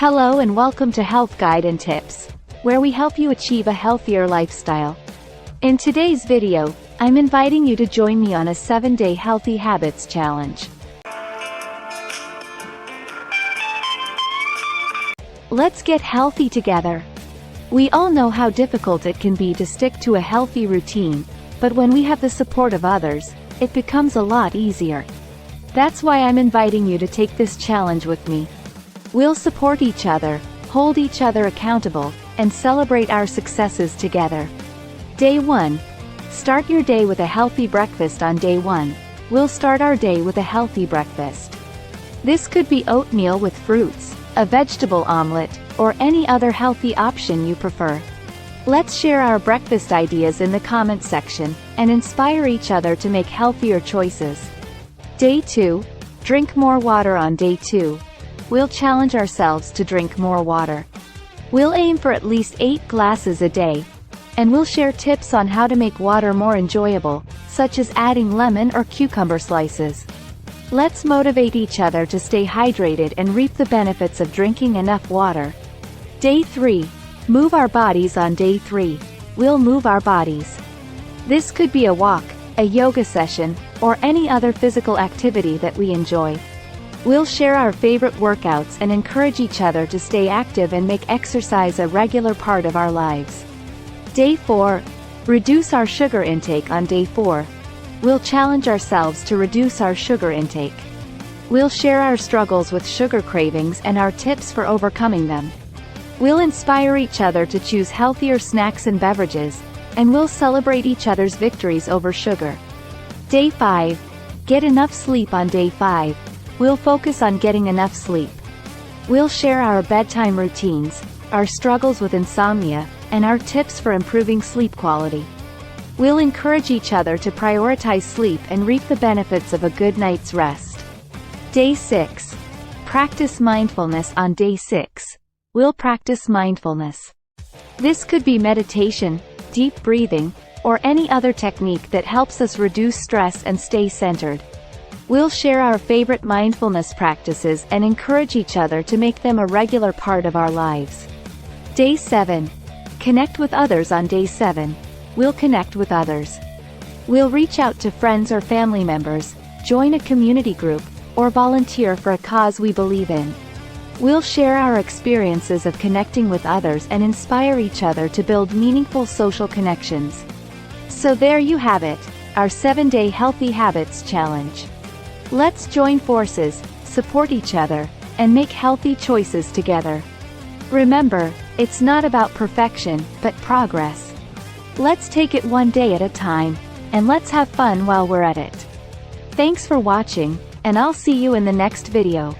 Hello and welcome to Health Guide and Tips, where we help you achieve a healthier lifestyle. In today's video, I'm inviting you to join me on a 7-day healthy habits challenge. Let's get healthy together. We all know how difficult it can be to stick to a healthy routine, but when we have the support of others, it becomes a lot easier. That's why I'm inviting you to take this challenge with me. We'll support each other, hold each other accountable, and celebrate our successes together. Day 1. Start your day with a healthy breakfast. On day 1, we'll start our day with a healthy breakfast. This could be oatmeal with fruits, a vegetable omelette, or any other healthy option you prefer. Let's share our breakfast ideas in the comment section, and inspire each other to make healthier choices. Day 2. Drink more water. On day 2, we'll challenge ourselves to drink more water. We'll aim for at least 8 glasses a day, and we'll share tips on how to make water more enjoyable, such as adding lemon or cucumber slices. Let's motivate each other to stay hydrated and reap the benefits of drinking enough water. Day 3. Move our bodies. On day 3, we'll move our bodies. This could be a walk, a yoga session, or any other physical activity that we enjoy. We'll share our favorite workouts and encourage each other to stay active and make exercise a regular part of our lives. Day 4. Reduce our sugar intake. On day 4, we'll challenge ourselves to reduce our sugar intake. We'll share our struggles with sugar cravings and our tips for overcoming them. We'll inspire each other to choose healthier snacks and beverages, and we'll celebrate each other's victories over sugar. Day 5. Get enough sleep. On day 5, we'll focus on getting enough sleep. We'll share our bedtime routines, our struggles with insomnia, and our tips for improving sleep quality. We'll encourage each other to prioritize sleep and reap the benefits of a good night's rest. Day 6. Practice mindfulness. On day 6, we'll practice mindfulness. This could be meditation, deep breathing, or any other technique that helps us reduce stress and stay centered. We'll share our favorite mindfulness practices and encourage each other to make them a regular part of our lives. Day 7. Connect with others. On day 7, we'll connect with others. We'll reach out to friends or family members, join a community group, or volunteer for a cause we believe in. We'll share our experiences of connecting with others and inspire each other to build meaningful social connections. So there you have it, our 7-day Healthy Habits Challenge. Let's join forces, support each other, and make healthy choices together. Remember, it's not about perfection, but progress. Let's take it one day at a time, and let's have fun while we're at it. Thanks for watching, and I'll see you in the next video.